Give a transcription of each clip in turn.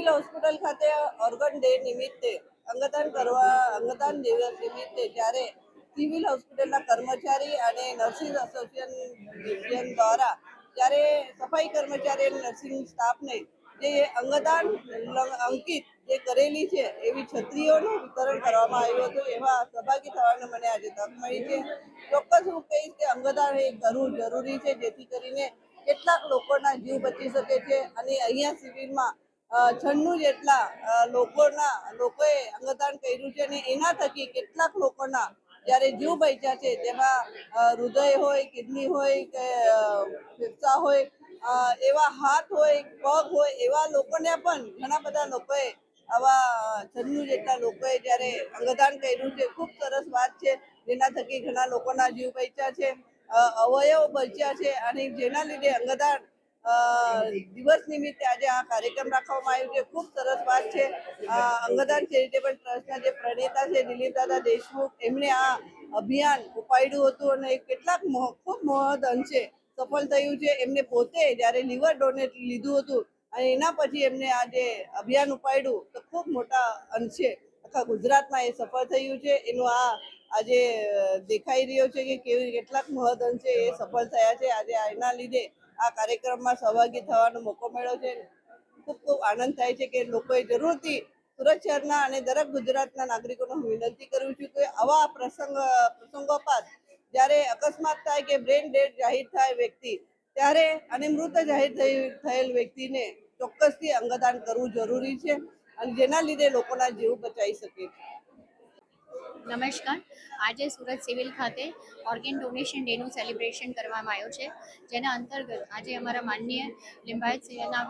Civil hospital ખાતે organ day નિમિત્તે અંગદાન દિવસ નિમિત્તે જ્યારે સિવિલ હોસ્પિટલના કર્મચારી અને નર્સિંગ એસોસિએશન દ્વારા જ્યારે સફાઈ કર્મચારી અને નર્સિંગ સ્ટાફને જે અંગદાન અંકિત જે કરેલી છે એવી છત્રીઓનું વિતરણ કરવામાં આવ્યું હતું. એમાં સહભાગી થવાનો મને આજે તક મળી છે. ચોક્કસ હું કહીશ કે અંગદાન એ કરવું જરૂરી છે, જેથી કરીને કેટલાક લોકોના જીવ બચી શકે છે. અને અહીંયા સિવિલમાં 96 જેટલા લોકોએ અંગદાન કર્યું છે અને એના થકી કેટલાક લોકોના જ્યારે જીવ બચ્યા છે, તેમાં હૃદય હોય, કિડની હોય કે ફેફસા હોય, એવા હાથ હોય, પગ હોય, એવા લોકોને પણ ઘણા બધા લોકોએ આવા 96 જેટલા લોકોએ જ્યારે અંગદાન કર્યું છે. ખૂબ સરસ વાત છે, જેના થકી ઘણા લોકોના જીવ બચ્યા છે, અવયવ બચ્યા છે. અને જેના લીધે અંગદાન દિવસ નિમિત્તે આજે આ કાર્યક્રમ રાખવામાં આવ્યો છે. ખૂબ સરસ વાત છે. અંગદાન ચેરિટેબલ ટ્રસ્ટના જે પ્રણેતા છે દિલીપ દાદા દેશમુખ, એમણે આ અભિયાન ઉપાડ્યું હતું અને કેટલાક ખૂબ મહદ અંશે સફળ થયું છે. એમને પોતે જ્યારે લીવર ડોનેટ લીધું હતું અને એના પછી એમને આ જે અભિયાન ઉપાડ્યું તો ખૂબ મોટા અંશે આખા ગુજરાતમાં એ સફળ થયું છે. એનું આજે દેખાઈ રહ્યો છે કે કેટલાક મહદ અંશે એ સફળ થયા છે. આજે એના લીધે આ કાર્યક્રમમાં સહભાગી થવાનો મોકો મળ્યો છે. ખૂબ ખૂબ આનંદ થાય છે કે લોકોએ જરૂરથી સુરત શહેરના અને દરેક ગુજરાતના નાગરિકોને હું વિનંતી કરું છું કે આવા પ્રસંગોપાત જ્યારે અકસ્માત થાય કે બ્રેન ડેડ જાહેર થાય વ્યક્તિ ત્યારે અને મૃત જાહેર થયેલ વ્યક્તિને ચોક્કસથી અંગદાન કરવું જરૂરી છે અને જેના લીધે લોકોના જીવ બચાવી શકે છે. નમસ્કાર. આજે સુરત સિવિલ ખાતે ઓર્ગન ડોનેશન ડેનું સેલિબ્રેશન કરવામાં આવ્યું છે, જેના અંતર્ગત આજે અમારા માનનીય લિંબાયત સેનાના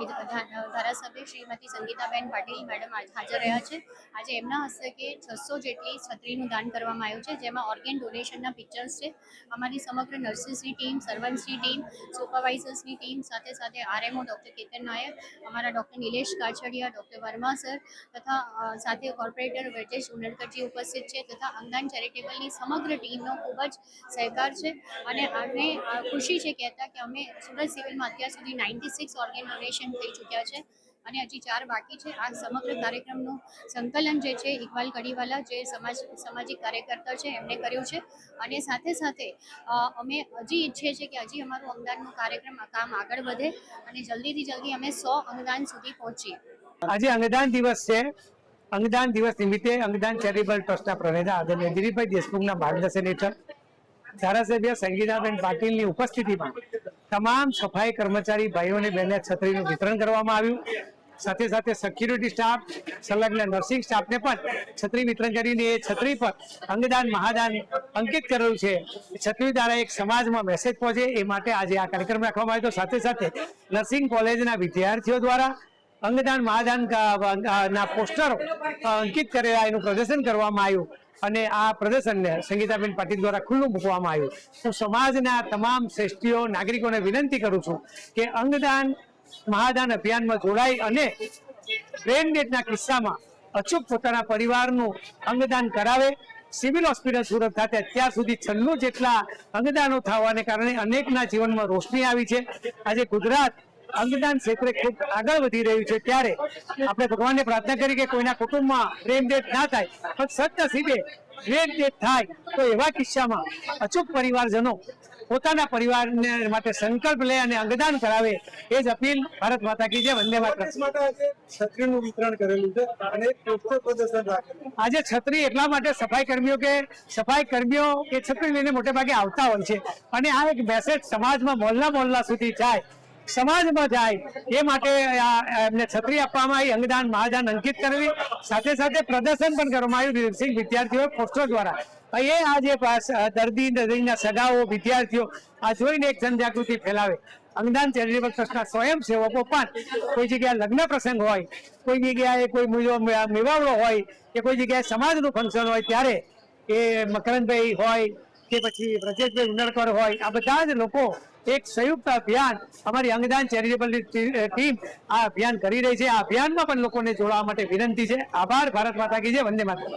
ધારાસભ્ય શ્રીમતી સંગીતાબેન પાટીલ મેડમ હાજર રહ્યા છે. આજે એમના હસ્તકે 600 જેટલી છત્રીનું દાન કરવામાં આવ્યું છે, જેમાં ઓર્ગન ડોનેશનના પિક્ચર્સ છે. અમારી સમગ્ર નર્સિસની ટીમ, સર્વન્ટ્સની ટીમ, સુપરવાઇઝર્સની ટીમ, સાથે સાથે આરએમઓ ડૉક્ટર કેતન નાયક, અમારા doctor Nilesh Kachhadiya, doctor Verma sir તથા સાથે કોર્પોરેટર વ્રજેશ ઉનડકરજી ઉપસ્થિત છે તથા અંગદાન ચેરિટેબલની સમગ્ર ટીમનો ખૂબ જ સહકાર છે. અને અમને ખુશી છે કહેતા કે અમે સુરત સિવિલમાં અત્યાર સુધી 96 ઓર્ગન ડોનેશન થઈ ચૂક્યા છે અને હજી 4 બાકી છે. આ સમગ્ર કાર્યક્રમનું સંકલન જે છે ઇકબાલ કડીવાલા, જે સામાજિક કાર્યકર્તા છે, એમણે કર્યું છે. અને સાથે સાથે અમે હજી ઈચ્છીએ છીએ કે હજી અમારું અંગદાનનું કામ આગળ વધે અને જલ્દીથી જલ્દી અમે 100 અંગદાન સુધી પહોંચીએ. આજે અંગદાન દિવસ છે. અંગદાન દિવસ નિમિત્તે અંગદાન ચેરિટેબલ ટ્રસ્ટના પ્રણેતા આદરણીય દિલીપભાઈ દેશમુખના માર્ગદર્શન હેઠળ ધારાસભ્ય સંગીતાબેન પાટીલની ઉપસ્થિતિમાં તમામ સફાઈ કર્મચારી ભાઈઓ અને બહેનોને છત્રીનું વિતરણ કરવામાં આવ્યું. સાથે સાથે સિક્યુરિટી સ્ટાફ, સંલગ્ન નર્સિંગ સ્ટાફને પણ છત્રી વિતરણ કરીને એ છત્રી પર અંગદાન મહાદાન અંકિત કરેલું છે. છત્રી દ્વારા એક સમાજમાં મેસેજ પહોંચે એ માટે આજે આ કાર્યક્રમ રાખવામાં આવ્યો. સાથે સાથે નર્સિંગ કોલેજના વિદ્યાર્થીઓ દ્વારા અંગદાન મહાદાન ના પોસ્ટરો અંકિત કરેલા એનું પ્રદર્શન કરવામાં આવ્યું અને આ પ્રદર્શનને સંગીતાબેન પાટીલ દ્વારા ખુલ્લું મૂકવામાં આવ્યું. હું સમાજના તમામ શ્રેષ્ઠીઓ નાગરિકોને વિનંતી કરું છું કે અંગદાન મહાદાન અભિયાનમાં જોડાઈ અને બ્રેન ડેથના કિસ્સામાં અચૂક પોતાના પરિવારનું અંગદાન કરાવે. સિવિલ હોસ્પિટલ સુરત ખાતે અત્યાર સુધી 96 જેટલા અંગદાનો થવાને કારણે અનેકના જીવનમાં રોશની આવી છે. આજે ગુજરાત અંગદાન ક્ષેત્રે ખૂબ આગળ વધી રહ્યું છે, ત્યારે આપણે ભગવાનને પ્રાર્થના કરી કે કોઈના કુટુંબમાં બ્રેન ડેથ ના થાય, પણ સદનસીબે બ્રેન ડેથ થાય તો એવા કિસ્સામાં અચૂક પરિવારજનો પોતાના પરિવારને માટે સંકલ્પ લે અને અંગદાન કરાવે. એ જ અપીલ. ભારત માતા કી જય. વંદે માતરમ. છત્રીનું વિતરણ કરેલું છે અને પોસ્ટર પ્રદર્શન રાખેલું. આજે છત્રી એટલા માટે સફાઈ કર્મીઓ એ છત્રી લઈને મોટે ભાગે આવતા હોય છે અને આ એક મેસેજ સમાજમાં મોહલ્લા સુધી જાય, સમાજમાં જાય એ માટે એમને છત્રી આપવામાં આવી, અંગદાન મહાદાન અંકિત કરવી. સાથે સાથે પ્રદર્શન પણ કરવામાં આવ્યું નર્સિંગ વિદ્યાર્થીઓ પોસ્ટર દ્વારા. એ આજે દર્દીના સગાઓ, વિદ્યાર્થીઓ આ જોઈને એક જનજાગૃતિ ફેલાવે. અંગદાન ચેરિટેબલ ટ્રસ્ટના સ્વયંસેવકો પણ કોઈ જગ્યાએ લગ્ન પ્રસંગ હોય, કોઈ જગ્યાએ કોઈ મેવાવડો હોય કે કોઈ જગ્યાએ સમાજનું ફંક્શન હોય ત્યારે એ મકરંદભાઈ હોય કે પછી વ્રજેશભાઈ ઉનડકર હોય, આ બધા જ લોકો એક સંયુક્ત અભિયાન અમારી અંગદાન ચેરિટેબલ ટીમ આ અભિયાન કરી રહી છે. આ અભિયાનમાં પણ લોકોને જોડાવા માટે વિનંતી છે. આભાર. ભારત માતા કી જય. વંદે માતરમ.